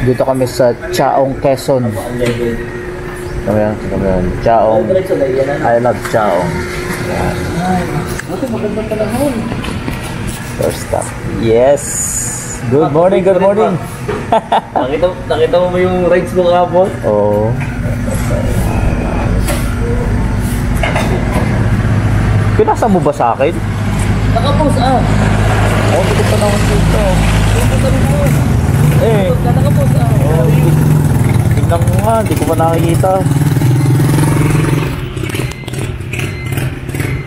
Dito kami sa Chaong, Quezon. Ayan, Chaong. I love Chaong. Ayan. First stop. Yes. Good morning, good morning. Nakita mo yung rides mo kapon? Oo. Pinasa mo ba sa akin? Nakapost Oo, hindi ko pa naman dito. Nakapost Oo, tingnan mo nga, hindi ko pa nakikita.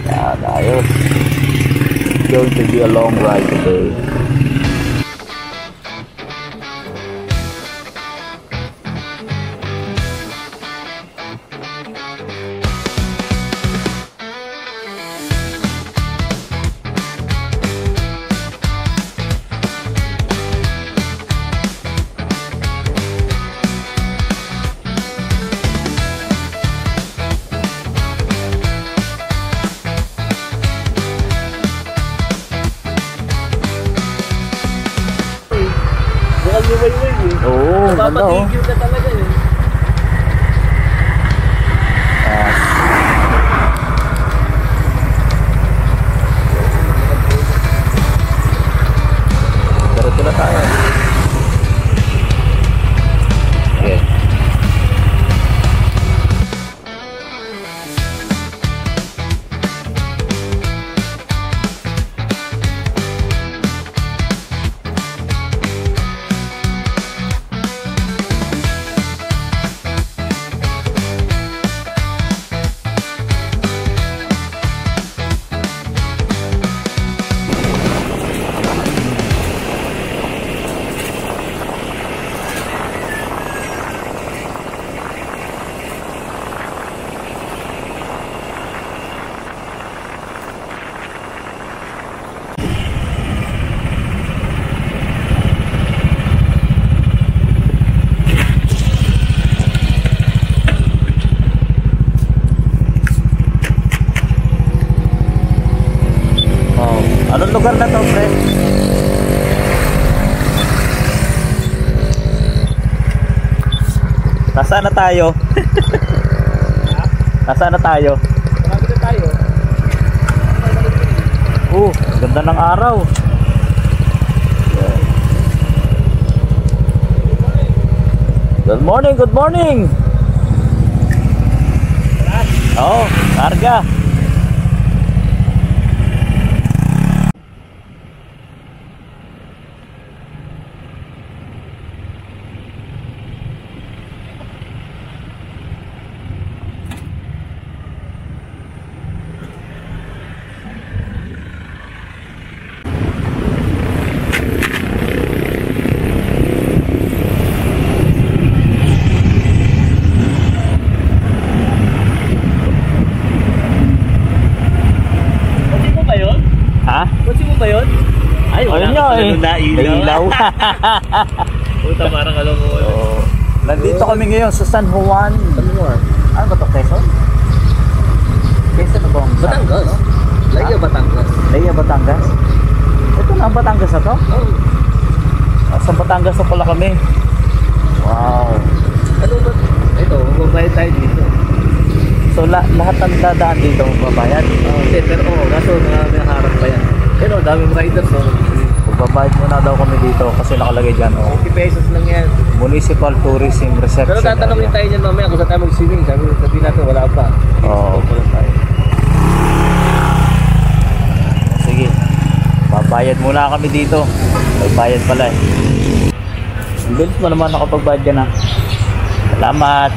Yan, ayos. It's going to be a long ride today. Oo, ganda oh. Mapapagigil ka talaga eh. Diretso na tayo. Okay. Anong lugar na to, pre? Nasaan na tayo? Nasaan na tayo? Marami na tayo. Ganda ng araw. Good morning, good morning. Oh, karga. Ba yun? Ay, wala ka May ilaw. Puta, parang alam mo. Nandito kami ngayon sa San Juan. Ano ba ito? Quezon? Quezon na ba? Batangas. Laya Batangas. Laya Batangas? Ito na ang Batangas na to? Sa Batangas na pala kami. Wow. Ano ba? Ito, magbabayad tayo dito. So lahat ng dadaan dito magbabayad? Pero kaso may harap pa yan. Pero daming riders. Magbabayad muna daw kami dito kasi nakalagay dyan. 50 pesos lang yan. Municipal Tourism Reception. Pero tatanungin tayo dyan mamaya kung saan tayo mag-swimming. Sabihin natin wala pa. Tayo. Sige. Babayad muna kami dito. Magbayad pala eh. Bilis mo naman nakapagbayad ka na. Salamat.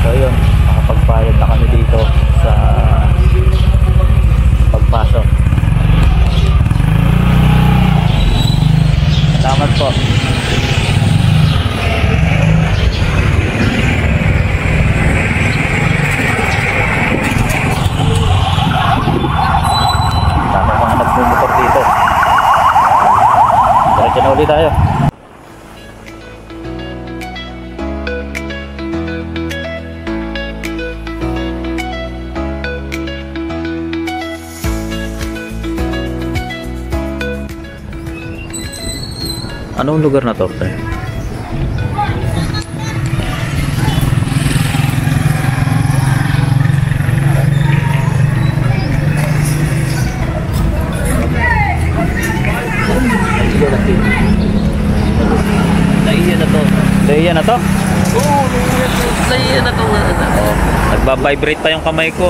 So yun, nakapagbayad na kami dito sa pagpasok. Salamat po. Dami mga nagmumotor dito. Diretso na ulit tayo. Anong lugar na to, pre? Naiya na to. Daya na to? Oo, naiya na to. Nagba-vibrate pa yung kamay ko.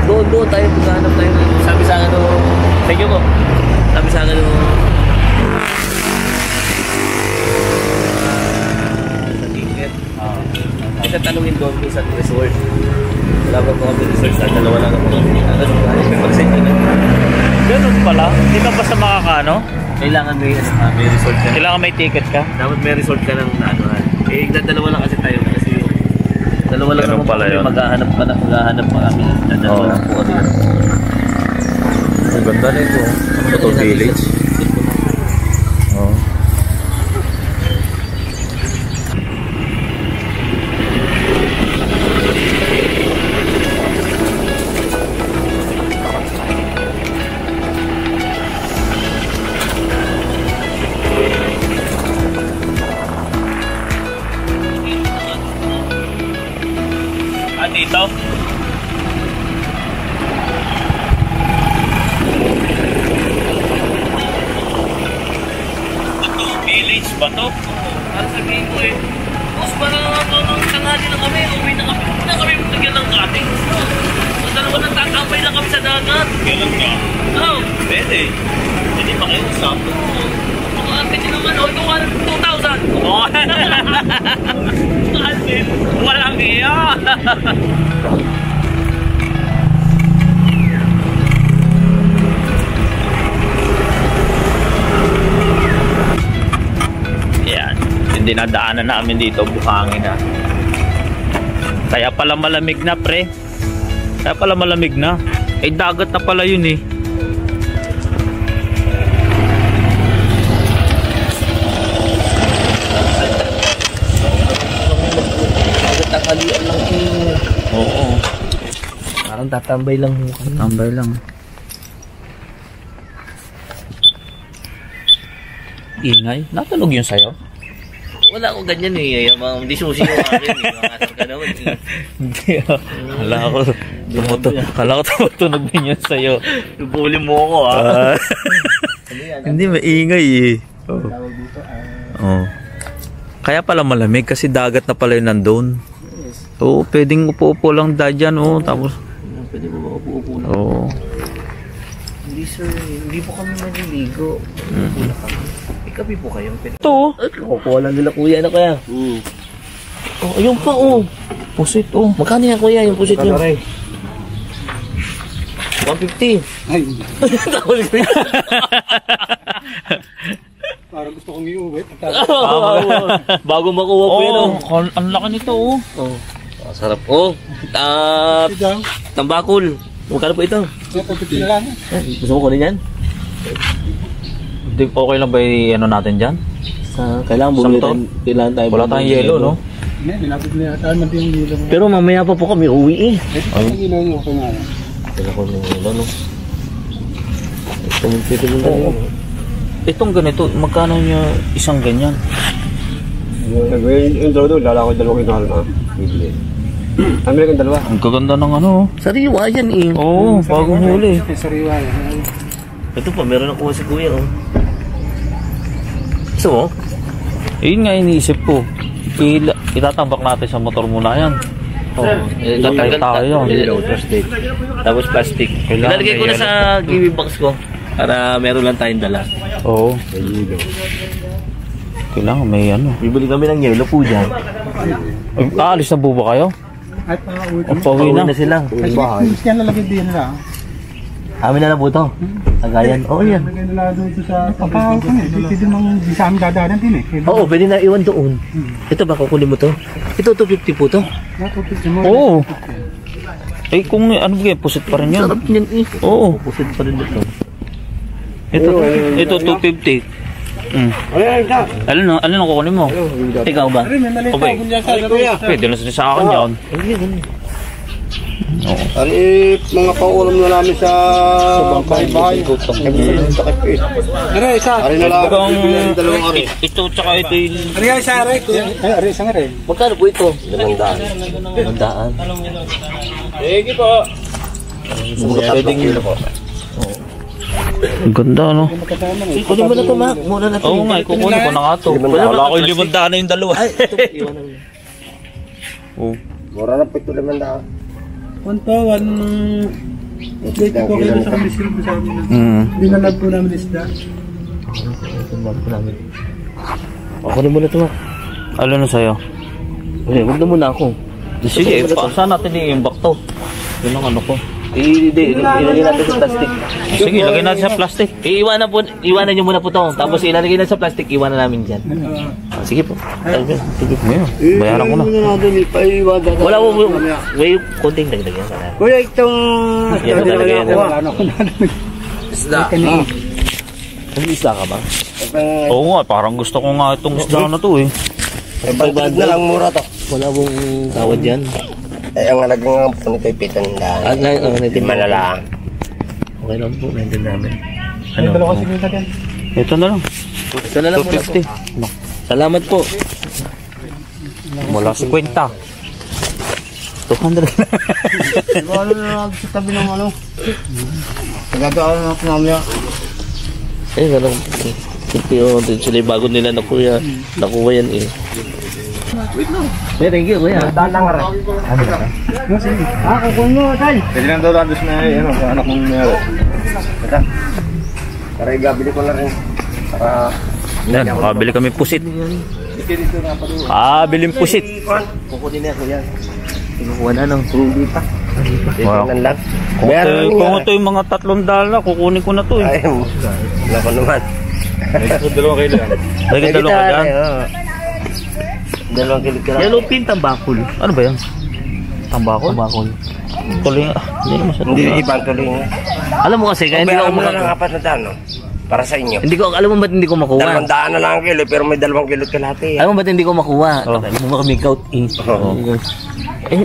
Doon tayo, maghanap tayo. Sabi sa akin, thank you po. Sabi sa akin, sa ticket. Kasi tanungin doon sa resort. Wala ba po kami resort sa dalawa lang ako. Ganun pala? Hindi ka basta makakano? Kailangan may resort ka. Kailangan may ticket ka? Dapat may resort ka ng ano. Dalawa lang kasi tayo. Kasi dalawa lang ganun naman pala kami. yun. Maghahanap pa kami. Dalawa lang po kami. Ang ganda na ito. Photo village. Oh. Dito? Village ba to? Ano sabihin ko boss, parang tanghali lang kami, uwi na kami. Hindi na kami magtagyan ng cutting. So, dalawa nang tatambay lang kami sa dagat. Kailan ka? Oo. Pwede. Hindi pa kayo usap. Mga atin nyo naman, ito 2,000. Oh. Atin. Walang iya. Yan. Yung dinadaanan namin dito, buhangin na. Kaya pala malamig na, pre. Kaya pala malamig na. Eh, dagat na pala yun eh. Takalian lang kayo. Oo. Parang tatambay lang mo kami. Tambay lang. Ingay? Natunog yun sa'yo? Wala akong ganyan eh. Hindi susi yung akin eh. Makasar ka naman eh. Hindi ah. Kala ko tumutunog din yun sa'yo. Tubuli mo ako ah. Hindi, maingay eh. Oh. Kaya pala malamig kasi dagat na pala yun nandun. Oo, pwedeng upo-upo lang dyan oh. Tapos, Pwede mo ba upo-upo na? oo. Hindi sir, hindi po kami maliligo. Ikabi po kayo. Ito. Kukuha lang nila kuya na kaya. Oh, ayun pa oh. Pusit oh. Magkano yan kuya yung pusit nyo? 150. Ay, Tapos parang gusto kong iuwi. bago makuha po yun oh. Ang laki nito oh. Oh. Sarap. Oh. Ito, Tambakol. Magkano po ito? ito na lang. Gusto mo kunin yan? Okay lang ba ano natin dyan? Kailangan bumili tayo. Kailangan tayo. Wala tayong yelo no? Hindi, nilapit na yata. Naman yung gila mo. Pero mamaya pa po kami uwi eh. Ito ang gila nyo ko nga. Kailangan ko nung no? Ito mo Oo. Itong ganito, magkano nyo isang ganyan? Yung dalawa ko kinahal na. Bibili. Kami lang yung dalawa. Ang gaganda ng ano oh. Sariwa yan eh. Oo, bagong huli. Sariwa yan. Ito pa, meron nakuha si kuya oh. Gusto mo? Yun nga iniisip ko. Itatambak natin sa motor muna yan. Tatanggal tayo. plastic. Tapos plastic. Kailangan Ilalagay ko may na sa giveaway box ko. Para meron lang tayong dala. Oo. Kailangan may ano. Bibili kami ng yelo po dyan. Aalis na po ba kayo? At pauwi O pauwi na? sila. Kasi yan lalagay din nila. Amin na lang po ito. Agayan. Oo yan. Lagay nila doon sa papahaw ko eh. Hindi din mang di sa amin dadaanan din eh. Oo, pwede na iwan doon. Ito ba, kukunin mo to? Ito, 250 po to. Oo. Eh kung ano ba pusit pa rin yan. Sarap niyan eh. Oo. Pusit pa rin ito. Ito 250. Alin ang kukunin mo? Ikaw ba? May maliit Okay. na sa laro. Pwede na sa akin yan. Oo. Ari, mga paulam na namin sa bahay-bahay. Ari, isa. Ari na lang. Dalawang ari. Ito tsaka ito yung... Ari, isa ari. Ari, isang ari. Magkano po ito? 500. 500. Sige po. Pwedeng kilo po. Ang ganda, no? Kunin mo na ito, Mac. Muna na ito. Oo nga, kukunin ko na nga ito. Wala ko yung 500 na yung dalawa. Ay, ito. Iwan na. Oo. Mura na po ito 500. 1 po, 1... Dito po kayo sa kamisyon po sa amin. Dinanag po namin isda. Tinawag po namin. Kunin mo na ito, Mac. Ano na sa'yo? Huwag na muna ako. Sige, saan natin i-imbak to? Yun ang ano ko. Ilagay natin sa plastic. Sige, lagay natin sa plastic. Iwanan nyo muna po ito. Tapos ilalagay na sa plastic, iwanan namin dyan. Sige po. Sige, bayaran ko na. Wala po, may konting dagdag yan sana. Kuya, itong... Yan, talaga yan. Isda. May isda ka ba? Oo nga, parang gusto ko nga itong isda na to eh. 500 na lang mura to. Wala pong tawad dyan. Eh, ang halagang punit ay 700. Lima na lang. Okay lang po, naintin namin. Ano? Dalawa kasi nila dyan. Ito na lang. Ito na lang muna po. 250. Salamat po. Mula 50. 200 na. Ano na lang sa tabi ng ano? Nagagawa na namin yan. Eh, ganun. Ito sila bago nila nakuha yan eh. Thank you, kuya. Dalang rin. Kukunin mo, Tay. Pwede lang daw dados na ano, sa anak mong mayroon. Ito. Para igabili ko na rin. Para... Yan, makabili kami pusit. Biling pusit. Kukunin niya, kuya. Kinukuha na ng truly pa. Wow. lang. Kung ito yung mga $3, kukunin ko na to eh. Ay, wala ko naman. Dalawang kilo yan. Dalawang kilo ka lang. Yellow pin tambakol. Ano ba yan? Tambakol? Tambakol. Tuloy nga. Hindi naman siya Hindi tuloy. ibang tuloy nga. Alam mo kasi, kaya hindi Kaya ko mo na lang makakuha. 400 para sa inyo. Hindi ko, alam mo ba't hindi ko makuha? 200 na lang ang kilo, pero may 2 kilo kalahati. Alam mo ba't hindi ko makuha? Oh. Alam mo kami count eh. Oo. Eh,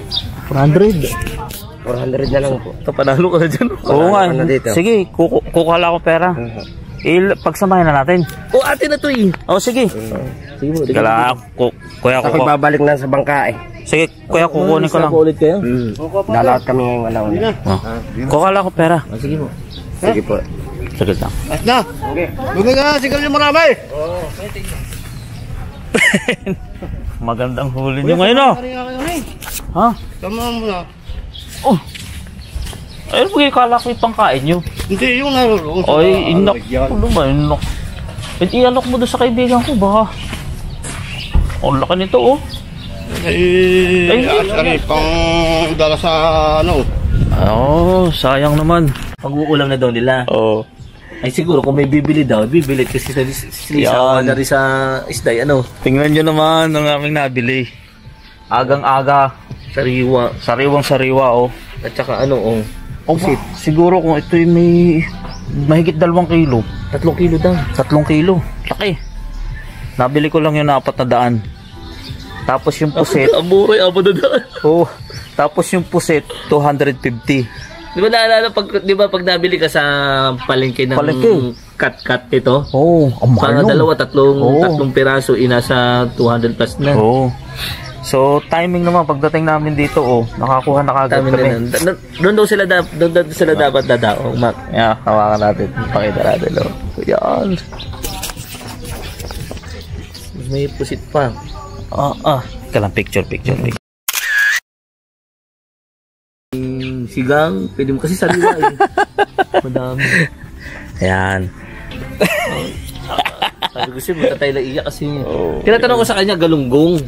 400. 400 na lang po. Kapanalo ka na dyan. Oo nga. Ano dito? Sige, kukuha ko pera. Pagsamahin na natin. Oh, ate na to eh. Oh, sige. Sige mo. Kala, kuya Ako babalik na sa bangka eh. Sige, kuya, kukunin ko lang. Ulit kayo? Lalaot kami ngayong alaon. Oh. Kukuha ko pera. Sige mo. Sige po. Sige lang. At na! Okay. Bumig ka, sigaw niyo marami! Magandang huli niyo ngayon, oh. Ha? Tama mo na. Oh. Ayun, kala ko yung pangkain nyo. Hindi, yung naroon. Ay, inak. Ano ba, inak? I-alok mo doon sa kaibigan ko, baka. Ang laki nito, oh. Ay, pang dala sa ano. Oh, sayang naman. Pag-uulam na daw nila. Oh. Ay siguro kung may bibili daw, bibili kasi sa na rin sa isday, ano? Tingnan nyo naman ang aming nabili. Agang-aga. Sariwa. Sariwang-sariwa, oh. At saka ano, oh. Oh, siguro kung ito may mahigit 2 kilo. 3 kilo daw. 3 kilo. Laki. Nabili ko lang yung 400. Tapos yung puset. Aburay, abo na daan. Oh. Tapos yung puset, 250. Di ba naalala pag nabili ka sa palengke ng cut ito? Oh, ang mahal. Pang tatlong piraso, inasa 200 plus na. Oh. So, timing naman pagdating namin dito, oh, nakakuha na kagad kami. Doon daw sila dapat dadao, Mac. Yeah, hawakan natin. Pakita natin, oh. Yan. May pusit pa. Kalang picture. Sigang, pwede mo kasi sariwa eh. Madami. Ayan. Sabi ko siya, magtatay lang iya kasi. Tinatanong ko sa kanya, galunggong.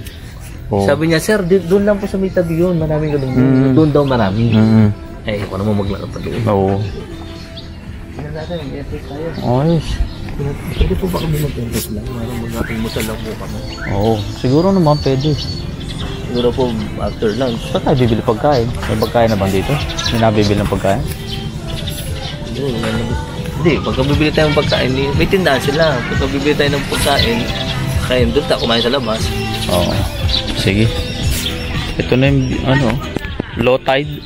Oh. Sabi niya, sir, doon lang po sa may tabi yun. Maraming galunggong. Doon daw marami. Eh, ako naman maglaro pa doon. Oo. Tingnan natin, mag-effect tayo. Ayos. Pwede po ba kami mag-effect lang? Marang mag-effect lang po kami. Oo. Siguro naman pwede. Siguro po, after lunch. Saan tayo bibili pagkain? May pagkain na bang dito? May nabibili ng pagkain? Hindi, pagka bibili tayo ng pagkain, may tindahan sila. Pagka bibili tayo ng pagkain, kaya doon tayo kumain sa labas. Oo. Sige. Ito na yung, low tide.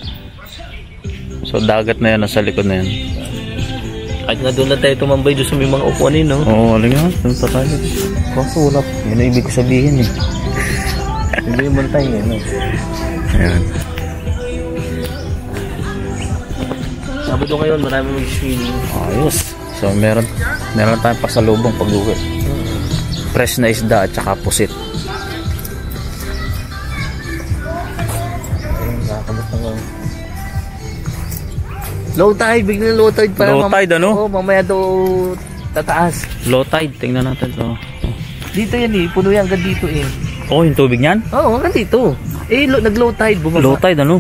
So dagat na yan, nasa likod na yan. Kahit nga doon lang tayo tumambay doon sa may mga upuan no? Oo, alam nga, doon pa tayo. Kaso wala. Yun ang ibig ko sabihin eh. Hindi mo tayo no? Ayan. Sabado ngayon, marami mag-swimming. Ayos. So meron tayong pasalubong pag-uwi. Fresh na isda at saka pusit. Ayun, nakakabot na low tide, biglang low tide para Low tide, ano? Oo, mamaya daw tataas. Low tide, tingnan natin to. Dito yan eh, puno yan hanggang dito eh. Oh, yung tubig niyan? Oo, hanggang dito. Eh, nag-low tide, bumaba. Low tide, ano?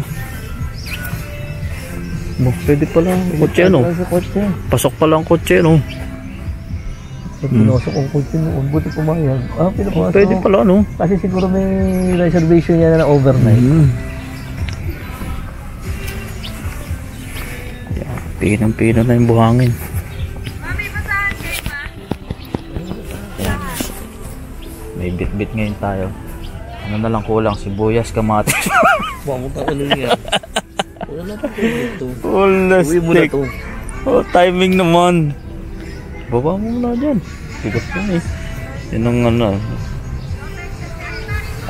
Pwede pala ang kotse, ano? Sa kotse. Pasok pala ang kotse, ano? Pinasok ang kotse noon, buti pumayag. Pinapasok. Pwede pala, ano? Kasi siguro may reservation yan na overnight. Pinang-pino na yung buhangin. Ayan. May bit-bit ngayon tayo. Ano na lang kulang, sibuyas, kamatis. Buwang ano yan. Wala na pa ito. Wala Uwi mo na stick. to. Oh, timing naman. Baba mo muna dyan. Tigas yan eh. Yun ang ano.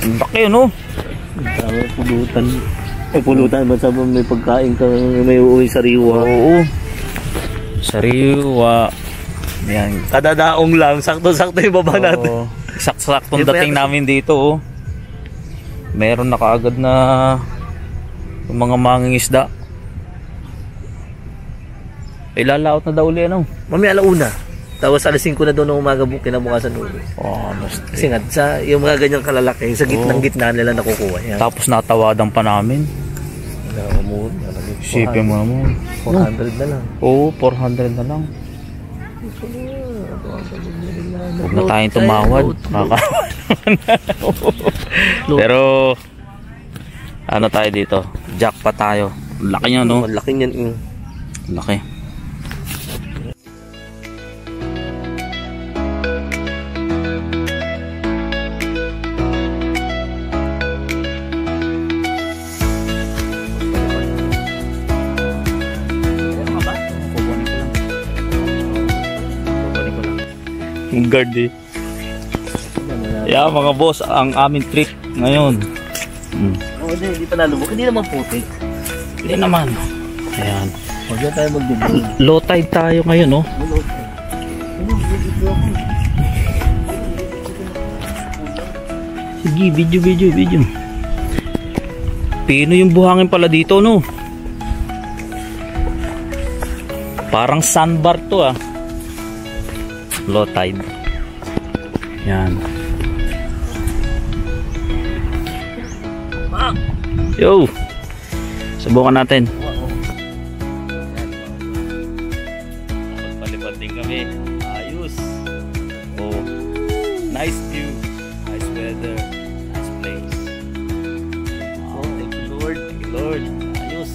Ang laki yun, oh. Tama, pulutan. Pulutan ba sa may pagkain ka, may uuwi sariwa? Oo. Sariwa. Yan. Kadadaong lang, sakto-sakto yung baba natin. Sakto-saktong dating namin dito, oh. Meron na kaagad na yung mga mangingisda. Ilalaot na daw uli, ano? Mamaya alauna. Tapos alas 5 na doon ng umaga kinabukasan ulit. Oh, Kasi nga, yung mga ganyang kalalaki, sa gitnang-gitna nila nakukuha yan. tapos natawadan pa namin. Sipin mo naman. 400 na lang. Oo, 400 na lang. Huwag na tayong tumawad. Pero, ano tayo dito? Jackpot tayo. Laki niya, no? Laki niyan. Laki. Guard eh. Yeah, mga boss, ang aming trip ngayon. Hindi pa nalubog. Hindi naman putik. Hindi naman. Ayan. Huwag na tayo mag-dibig. Low tide tayo ngayon, no? Sige, video. Pino yung buhangin pala dito, no? Parang sandbar to, ah. Low tide. Yan. Yo! Subukan natin. Magpalipad din kami. Ayos. Oh. Nice view. Nice weather. Nice place. Oh, thank you Lord. Thank you Lord. Ayos.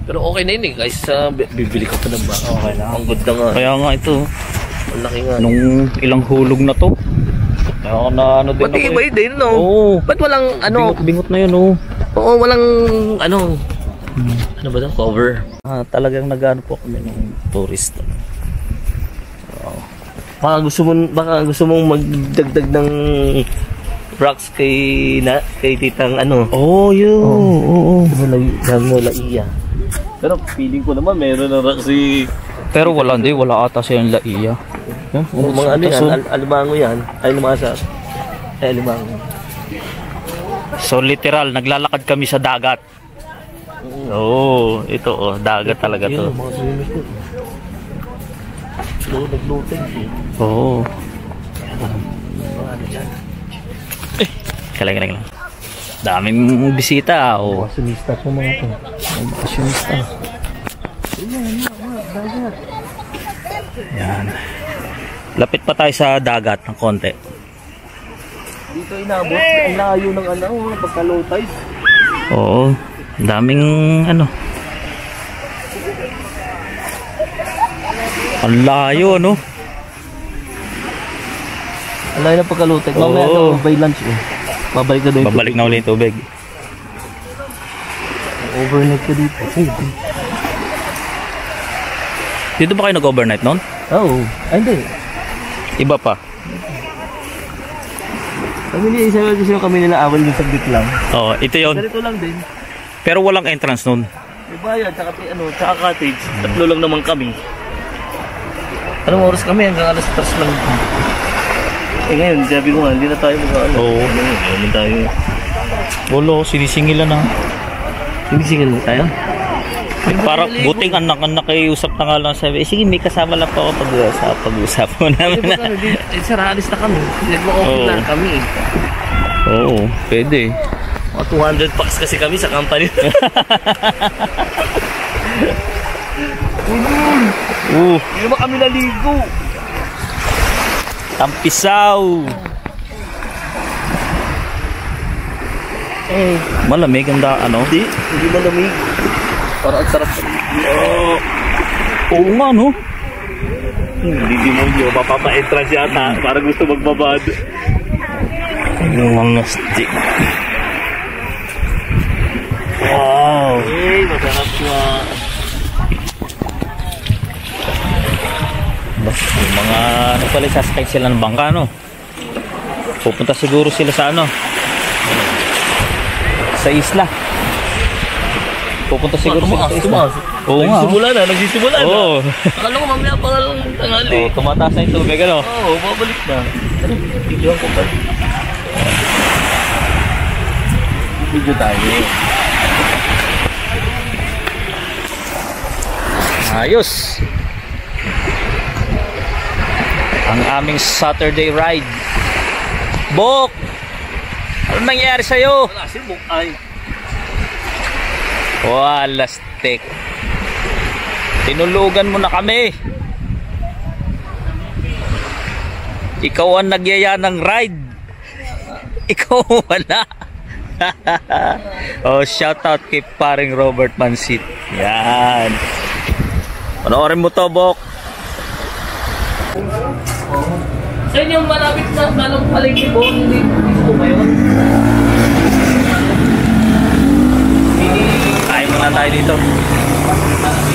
Pero okay na yun eh, guys. Bibili ka pa ng baka. Okay na. Ang ganda nga. Kaya nga ito. Ang laki nga. Nung ilang hulog na to. Kaya na ano din Pati ako iba yun din, no? Oo. Ba't walang ano? Bingot na yun, oh. Oo, walang ano. Ano ba ito? Cover. Talagang nag-ano po kami ng tourist. Baka gusto mong magdagdag ng rocks kay titang ano. Oh, yun. Oo. Mo laiya. Pero feeling ko naman meron na rocks si Pero wala, hindi. Wala ata siya yung laiya. mga ano yan, alimango yan. Ay lumasa. Ay alimango. So literal, naglalakad kami sa dagat. Oo, ito oh, dagat talaga to. Mga swimmers ko. Nagluteng eh. Oo. Ano dyan? Kalang. Daming bisita, oh. Basunista po mga to. Basunista. Yan. Lapit pa tayo sa dagat ng konti. Dito inabot. Ang layo ng ano, pagka low tide. Oo. Daming ano. Ang layo, no? Ang layo ng pagka low tide. Oo. Mamaya daw by lunch eh. Babalik na doon. Babalik na ulit yung tubig. Overnight ka dito. Dito ba kayo nag-overnight noon? Oo. Ay hindi. Iba pa. Kami nila isa kami nila awal din saglit lang. Oo, ito yon. Ganito lang din. Pero walang entrance noon. May bayad, tsaka cottage. Tatlo lang naman kami. Anong oras kami? Hanggang alas 3 lang. Eh ngayon, sabi ko nga, hindi na tayo mag-ano. Oo. Hindi tayo. Wala, sinisingilan na. Sinisingil mo tayo? Parang buting anak-anak kayo usap na nga lang sabi. Sige, may kasama lang po ako pag-usap mo naman. Sara, alis na kami. Nag-office na kami eh. Oo, pwede. Mga 200 bucks kasi kami sa company. Hindi naman kami naligo. Tampisaw. Malamig ang ano? Hindi malamig. Parang ang sarap. Oo nga, no? Hindi mo nyo mapapa-entrance yata. Parang gusto magbabad. Yung mga stick. Wow. Eh, masarap nga. Yung mga ano pala, sasakay sila ng bangka, no? Pupunta siguro sila sa ano? Sa isla. Pupunta siguro sila sa isla. Oo nga. Nagsisimula na. Oo. Akala ko mamaya pa lang tangali. Oo, tumataas na yung tubig, ano? Oo, babalik na. Video ko pa. Video tayo. Ayos. Ang aming Saturday ride. Bok! Ano nangyayari sa'yo? Wala, sibuk ay. Wala stick. Tinulugan mo na kami. Ikaw ang nagyaya ng ride. Ikaw wala. Oh, shout out kay paring Robert Mansit. Yan. Panoorin mo to, Bok. Saan yung malapit na tanong palengke po? Hindi ko ba yun? Kain muna tayo dito.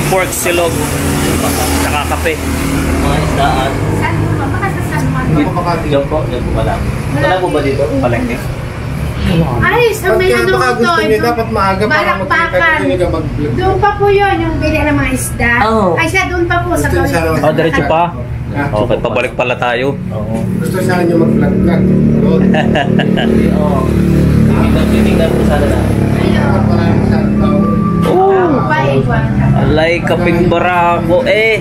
Pork silog. Tsaka kape. Mga isdaan. Diyan po pala. Wala po ba dito? Palengke. Ay, sa may ano baka to, gusto niyo dapat maaga para Balakbakan. makita niyo mag-vlog. Doon pa po yun, yung bili ng mga isda. Oo. Ay, siya doon pa po sa Gusto niya Oh, diretso pa. Ah, Okay, pabalik pala tayo. Gusto sana niyo mag-vlog. Oo. Titignan ko sana na. Ayun. Maraming sana tao. Oh, Paigwan. alay kaping barako eh.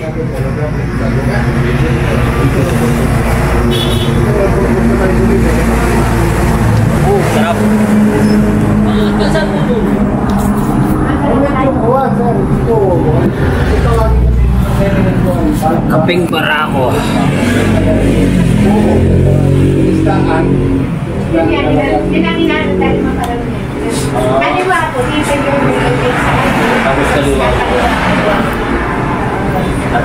Oh, sarap. Saan po doon? Kaping barako. Pinanginan tayo maparang. Kaliwa po, dito yung Tapos kaluwa.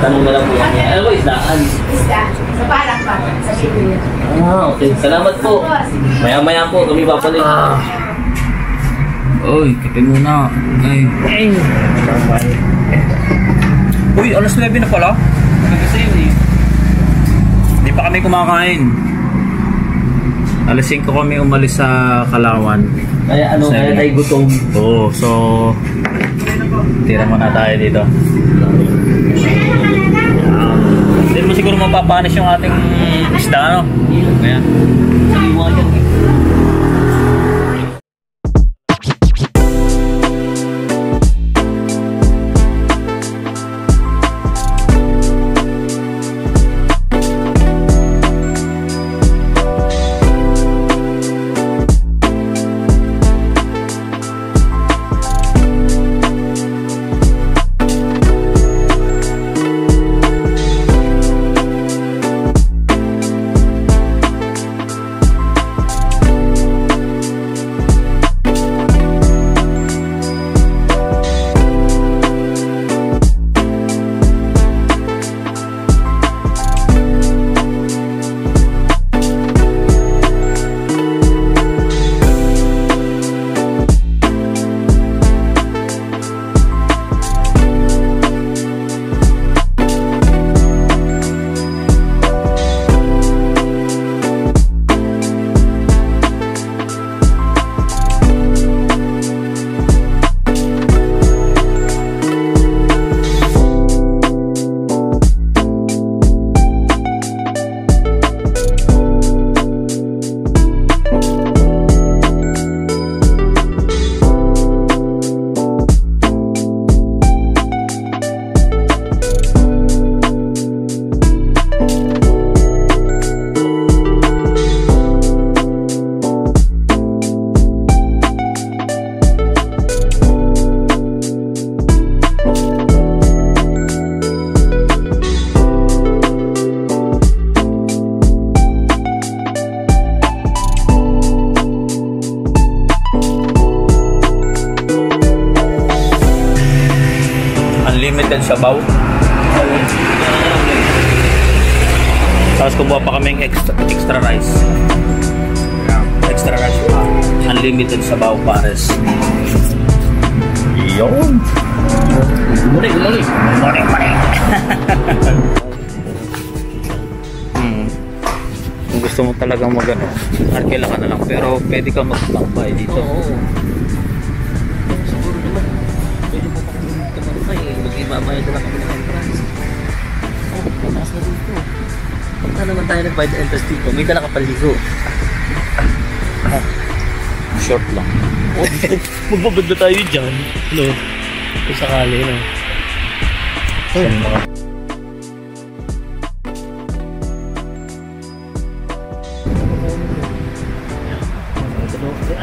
Tanong na lang po kami. Ano ba isdaan? Isda. Sa balak pa. Sa Biblia. Okay. Salamat po. Maya-maya po kami babalik. Uy, kape muna. Ay. Uy, alas 9 na pala. Kasi yun eh. Hindi pa kami kumakain. Alas 5 kami umalis sa Kalawan. Kaya ano, kaya tayo gutom. Oo, so tira muna tayo dito. Hindi mo siguro mapapanis yung ating isda, ano? Kaya Saliwa yan eh. unlimited sabaw. Tapos kumuha pa kaming extra rice. Extra rice pa. Unlimited sabaw pares. Yun. Morning. Kung gusto mo talagang magano, arkela ka na lang. Pero pwede ka magtambay dito. Oo. Siguro naman, pwede mo pa kami magtambay. Mag-ibabayad na lang kami ng entrance. Oh, mataas na dito. Pagka naman tayo nag-buy the entrance dito, may dala ka paligo. Short lang. Oh, magbabad na tayo dyan. Ano? Kung sakali na.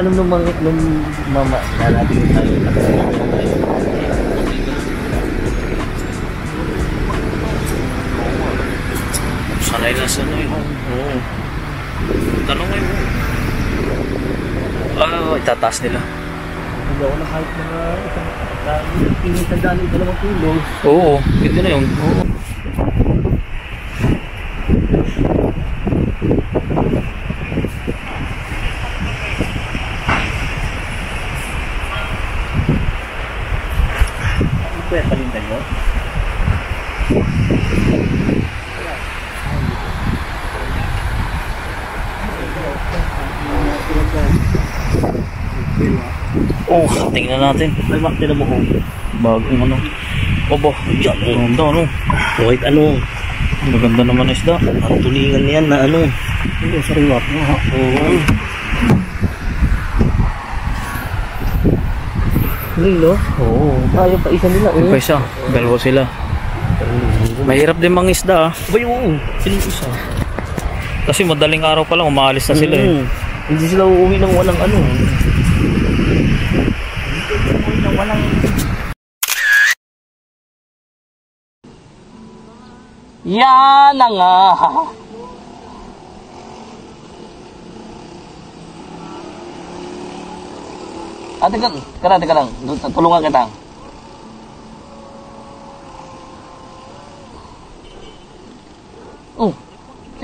Alam nung mama lalapin tayo. Sanay na sanay. Oo. Tanong mo yun. Itataas nila. Hindi ako na kahit mga pinitandaan ng dalawang kilo. Oo, pwede na yun. Oo. Kaya palindan nyo? Oh, tingnan natin. Ay, makita mo ko. Bagong ano. Obo, yan. Ganda ano. Kahit ano. Maganda naman isda. Ang tulingan niyan na ano. Ano, sariwap mo ha. Oo. Hindi no? Oo. Ayaw pa isa nila. Yung pa isa, dalawa sila. Mahirap din mga isda ah. Abay, oo. Siling isa. Kasi madaling araw pa lang, umaalis na sila eh. Hindi sila uuwi ng walang ano. Yan na nga. Teka lang. Tulungan kita.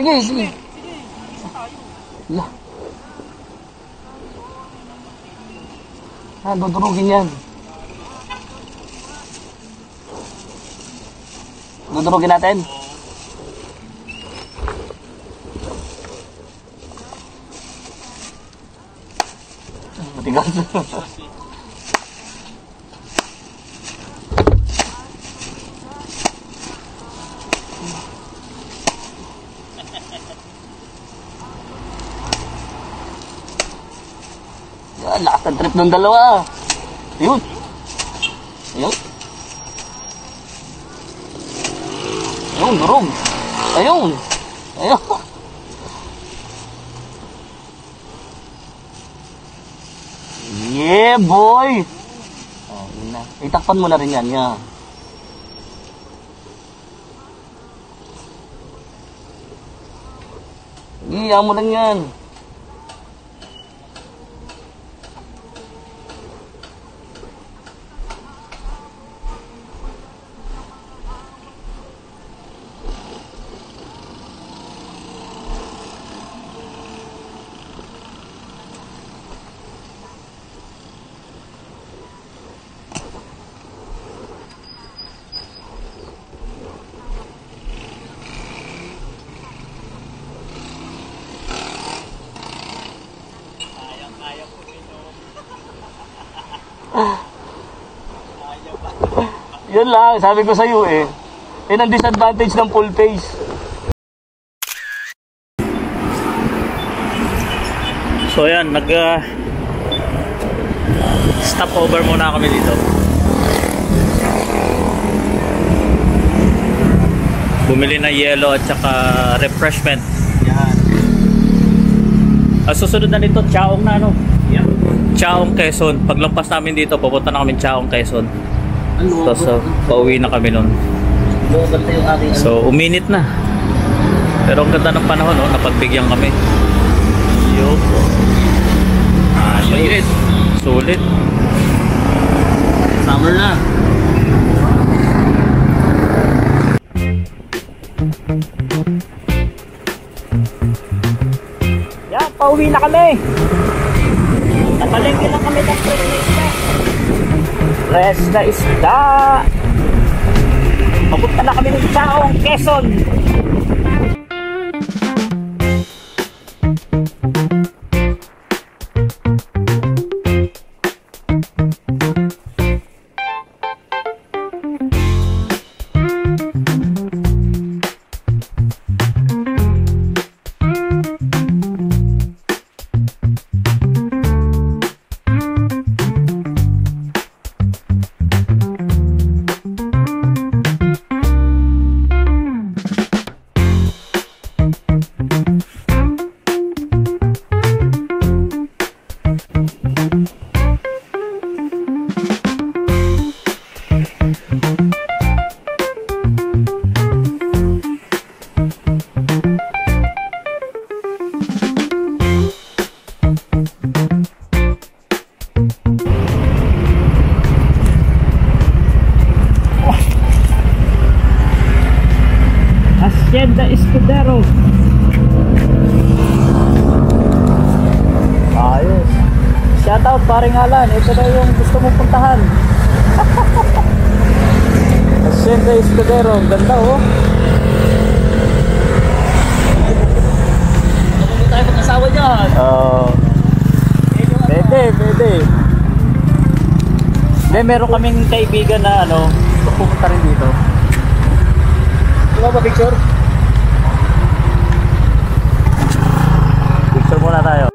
Sige, sige. Lah. Dudurugin yan. Dudurugin natin. Matigas. Yan, lakas ng trip ng dalawa. Ayun. Ayun. Ayun, durog. Ayun. Ayun. Yeah, boy! Oh, yun na. Itakpan mo na rin yan, yan. Iya mo lang yan. Yan lang, sabi ko sa'yo eh. Yan ang disadvantage ng full face. So yan, stop over muna kami dito. Bumili na yellow at saka refreshment. Yan. Susunod na nito, Chaong na ano? Yan. Chaong, Quezon. Paglampas namin dito, papunta na kami Chaong, Quezon. Ano? Tapos pauwi na kami nun. Bumabanta yung aking ano. So uminit na. Pero ang ganda ng panahon, no? Napagbigyan kami. Yo. Sulit. Sulit. Summer na. Yan, pauwi na kami. Napalengke lang kami ng Res na isda. Papunta na kami ng Chaong, Quezon. Hacienda Escudero. Ayos. Shoutout paring Alan. Ito na yung gusto mong puntahan. Hacienda Escudero. Ganda oh. Hindi tayo mag-asawa dyan. Pwede. Hindi, meron kaming kaibigan na ano, pupunta rin dito. Diba ba picture? Picture muna tayo.